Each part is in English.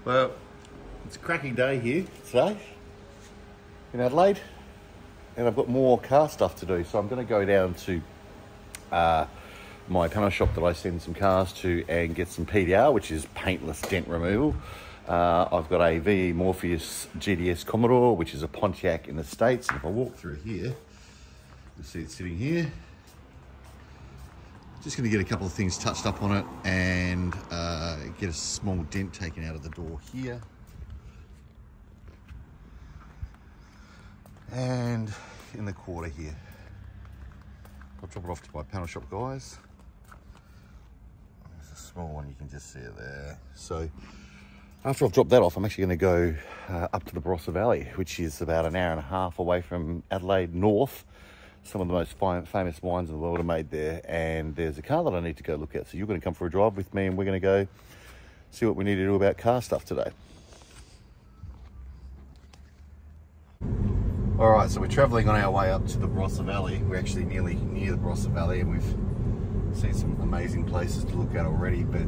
Well, it's a cracking day here today in Adelaide, and I've got more car stuff to do. So I'm going to go down to my panel shop that I send some cars to and get some PDR, which is paintless dent removal. I've got a VE Morpheus GTS Commodore, which is a Pontiac in the States. And if I walk through here, you'll see it sitting here. Just going to get a couple of things touched up on it and get a small dent taken out of the door here. And in the quarter here. I'll drop it off to my panel shop guys. There's a small one, you can just see it there. So after I've dropped that off, I'm actually going to go up to the Barossa Valley, which is about an hour and a half away from Adelaide North. Some of the most famous wines in the world are made there, and there's a car that I need to go look at. So you're going to come for a drive with me, and we're going to go see what we need to do about car stuff today. All right, so we're traveling on our way up to the Barossa Valley. We're actually nearly near the Barossa Valley, and we've seen some amazing places to look at already, but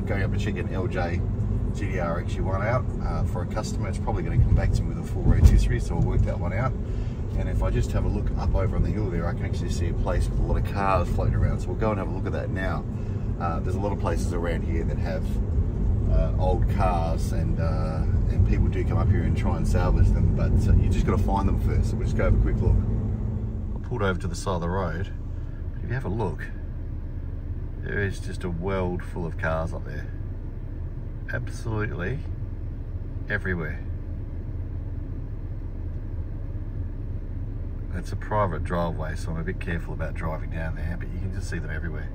going up to check an LJ GTR XU1 out for a customer. It's probably going to come back to me with a full road history, so we'll work that one out. And if I just have a look up over on the hill there, I can actually see a place with a lot of cars floating around. So we'll go and have a look at that now. There's a lot of places around here that have old cars, and people do come up here and try and salvage them, but you just got to find them first. So we'll just go have a quick look. I pulled over to the side of the road. If you have a look, there is just a world full of cars up there. Absolutely everywhere. It's a private driveway, so I'm a bit careful about driving down there, but you can just see them everywhere.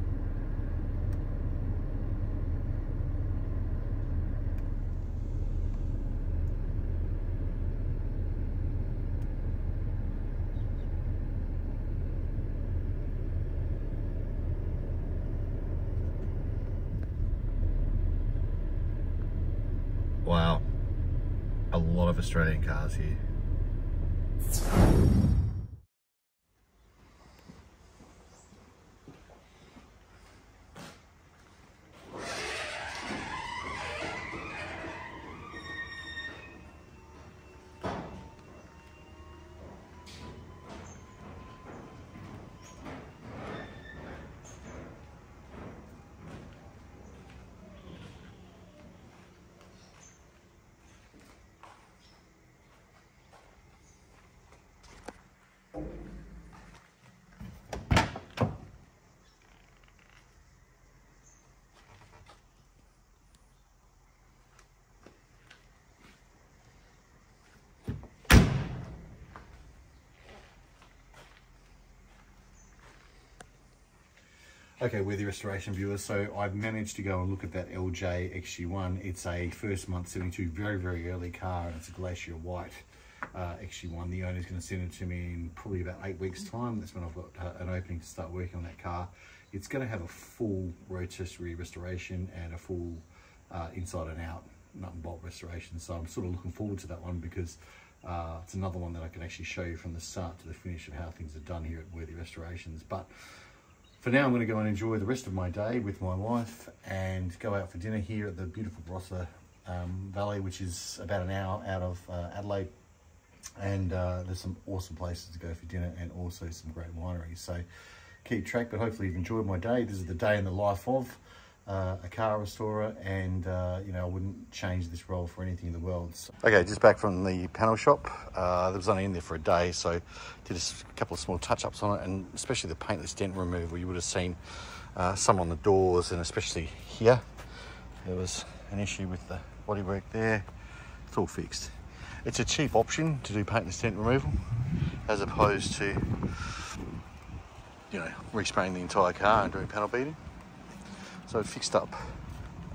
Wow, a lot of Australian cars here. Okay, we're the restoration viewers, so I've managed to go and look at that LJ XU1. It's a first month 72, very, very early car, and it's a glacier white XU1. The owner's going to send it to me in probably about 8 weeks' time. That's when I've got an opening to start working on that car. It's going to have a full rotisserie restoration and a full inside and out nut and bolt restoration. So I'm sort of looking forward to that one because it's another one that I can actually show you from the start to the finish of how things are done here at Worthy Restorations. But for now, I'm going to go and enjoy the rest of my day with my wife and go out for dinner here at the beautiful Barossa Valley, which is about an hour out of Adelaide. And there's some awesome places to go for dinner and also some great wineries. So keep track, but hopefully you've enjoyed my day. This is the day in the life of a car restorer, and you know, I wouldn't change this role for anything in the world. So. Okay, just back from the panel shop. There was only in there for a day, so did a couple of small touch-ups on it, and especially the paintless dent removal. You would have seen some on the doors, and especially here there was an issue with the bodywork there. It's all fixed. It's a cheap option to do paintless dent removal as opposed to, you know, respraying the entire car and doing panel beating. So I fixed up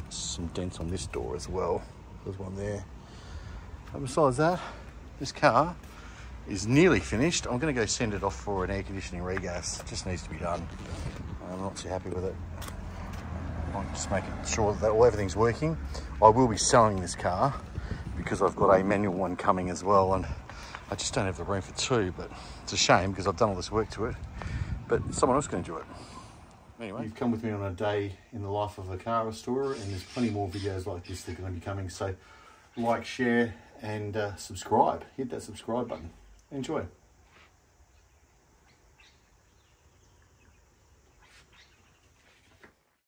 some dents on this door as well. There's one there. And besides that, this car is nearly finished. I'm going to go send it off for an air conditioning regas. It just needs to be done. I'm not too happy with it. I'm just making sure that everything's working. I will be selling this car because I've got a manual one coming as well, and I just don't have the room for two, but it's a shame because I've done all this work to it. But someone else can do it. Anyway. You've come with me on a day in the life of a car restorer, and there's plenty more videos like this that are going to be coming. So like, share, and subscribe. Hit that subscribe button. Enjoy.